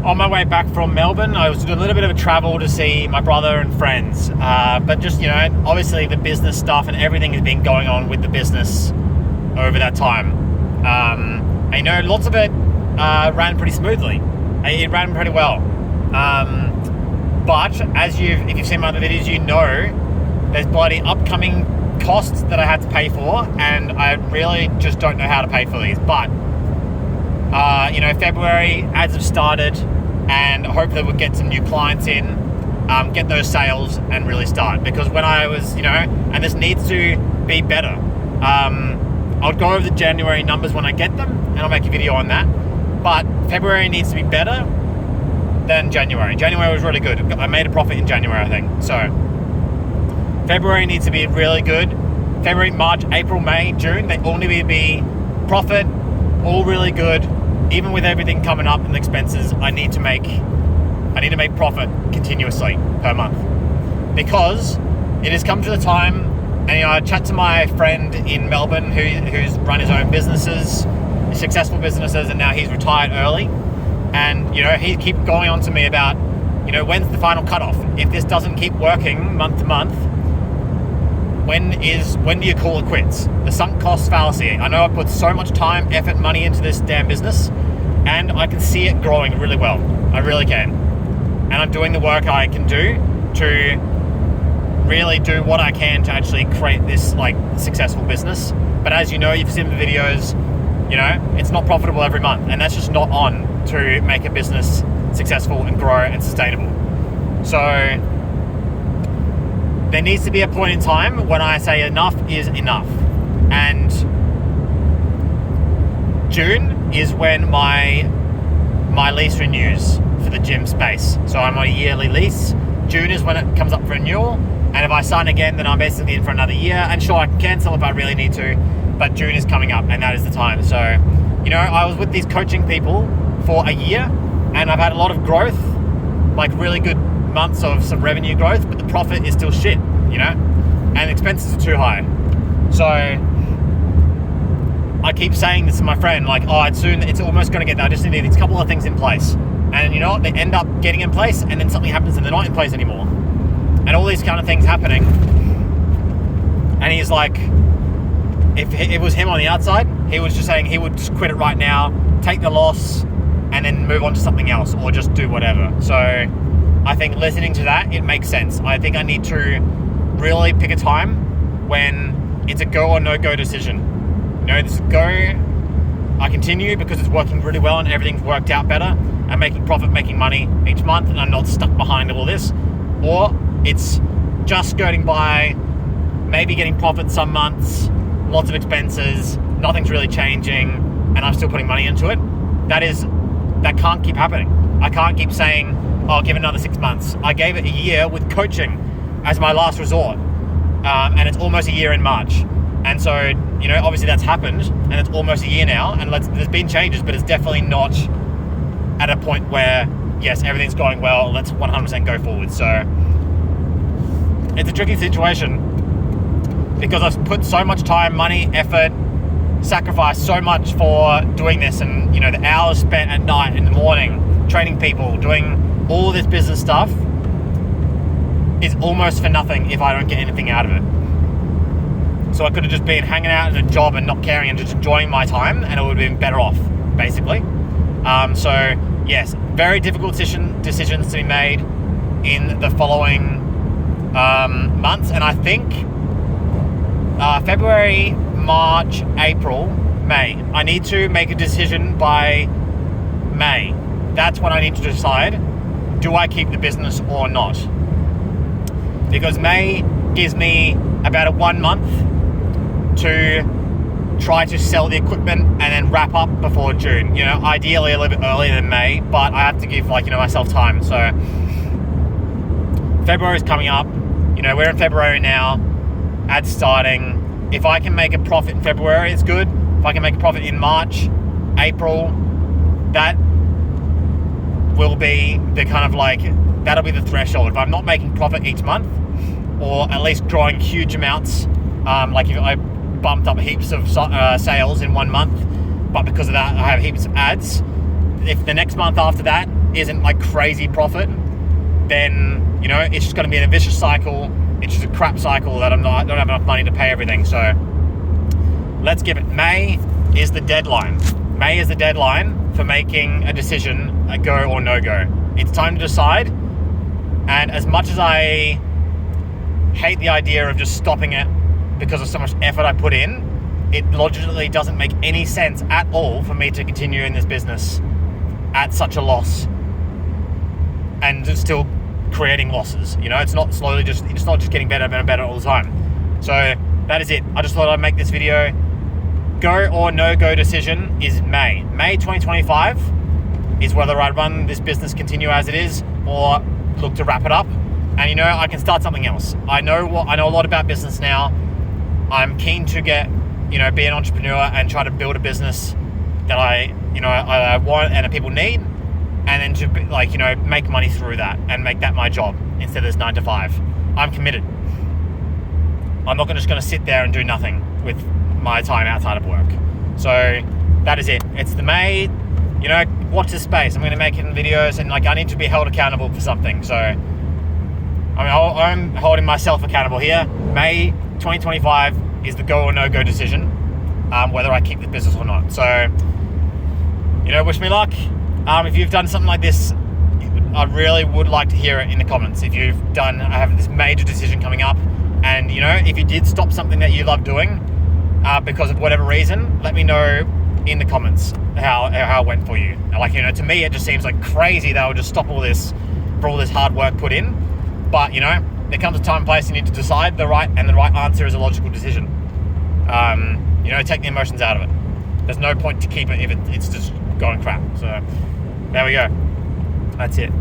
on my way back from Melbourne. I was doing a little bit of a travel to see my brother and friends. But just, obviously the business stuff and everything has been going on with the business over that time. And, lots of it ran pretty smoothly. It ran pretty well. But if you've seen my other videos, there's bloody upcoming costs that I had to pay for, and I really just don't know how to pay for these. But February ads have started, and hopefully we'll get some new clients in, get those sales and really start. Because when I was, and this needs to be better. I'll go over the January numbers when I get them, and I'll make a video on that. But February needs to be better than January. January was really good. I made a profit in January, I think. So February needs to be really good. February, March, April, May, June, they all need to be profit, all really good. Even with everything coming up and the expenses, I need to make profit continuously per month. Because it has come to the time, and I chat to my friend in Melbourne who's run his own businesses, successful businesses, and now he's retired early. And he keeps going on to me about, when's the final cutoff? If this doesn't keep working month to month, when do you call it quits? The sunk cost fallacy. I know I put so much time, effort, money into this damn business, and I can see it growing really well. I really can. And I'm doing the work I can do to really do what I can to actually create this successful business. But as you've seen the videos, it's not profitable every month, and that's just not on to make a business successful and grow and sustainable. So there needs to be a point in time when I say enough is enough. And June is when my lease renews for the gym space. So I'm on a yearly lease. June is when it comes up for renewal. And if I sign again, then I'm basically in for another year. And sure, I can cancel if I really need to, but June is coming up, and that is the time. So, I was with these coaching people for a year, and I've had a lot of growth, really good months of some revenue growth, but the profit is still shit, and expenses are too high. So I keep saying this to my friend, it's almost going to get there. I just need these couple of things in place. And they end up getting in place, and then something happens and they're not in place anymore. And all these kind of things happening. And he's like, if it was him on the outside, he was just saying he would just quit it right now, take the loss, and then move on to something else, or just do whatever. So I think listening to that, it makes sense. I think I need to really pick a time when it's a go or no go decision. This go, I continue because it's working really well and everything's worked out better. I'm making profit, making money each month, and I'm not stuck behind all this. Or it's just skirting by, maybe getting profit some months, lots of expenses, nothing's really changing, and I'm still putting money into it. That can't keep happening. I can't keep saying, I'll give it another 6 months. I gave it a year with coaching as my last resort, and it's almost a year in March. And so, obviously that's happened, and it's almost a year now, and there's been changes, but it's definitely not at a point where, yes, everything's going well, let's 100% go forward. So it's a tricky situation because I've put so much time, money, effort, sacrificed so much for doing this, and the hours spent at night, in the morning, training people, doing all this business stuff is almost for nothing if I don't get anything out of it. So I could have just been hanging out in a job and not caring and just enjoying my time, and it would have been better off, basically. So yes, very difficult decisions to be made in the following months, and I think February, March, April, May. I need to make a decision by May. That's when I need to decide, do I keep the business or not? Because May gives me about a 1 month to try to sell the equipment and then wrap up before June. Ideally a little bit earlier than May, but I have to give myself time. So February is coming up. We're in February now. Ads starting. If I can make a profit in February, it's good. If I can make a profit in March, April, that will be the that'll be the threshold. If I'm not making profit each month, or at least growing huge amounts, if I bumped up heaps of sales in 1 month, but because of that I have heaps of ads, if the next month after that isn't like crazy profit, then, you know, it's just going to be in a vicious cycle. It's just a crap cycle that I don't have enough money to pay everything. So let's give it. May is the deadline. May is the deadline for making a decision, a go or no go. It's time to decide. And as much as I hate the idea of just stopping it because of so much effort I put in, it logically doesn't make any sense at all for me to continue in this business at such a loss and still creating losses. You know, it's not just getting better and better all the time. So that is it. I just thought I'd make this video. Go or no go decision is May 2025 is whether I run this business, continue as it is, or look to wrap it up. And, you know, I can start something else. I know a lot about business now. I'm keen to be an entrepreneur and try to build a business that I want and that people need, and then to make money through that and make that my job instead of this 9 to 5. I'm committed. I'm not just going to sit there and do nothing with my time outside of work. So that is it. It's the May. You know, watch this space. I'm going to make it in videos, and I need to be held accountable for something. So I'm holding myself accountable here. May 2025 is the go or no go decision, whether I keep the business or not. So, wish me luck. If you've done something like this, I really would like to hear it in the comments. If you've done, I have this major decision coming up, and if you did stop something that you love doing because of whatever reason, let me know in the comments how it went for you. To me, it just seems like crazy that I would just stop all this for all this hard work put in. But there comes a time and place you need to decide the right answer is a logical decision. Take the emotions out of it. There's no point to keep it if it's just going crap. So there we go. That's it.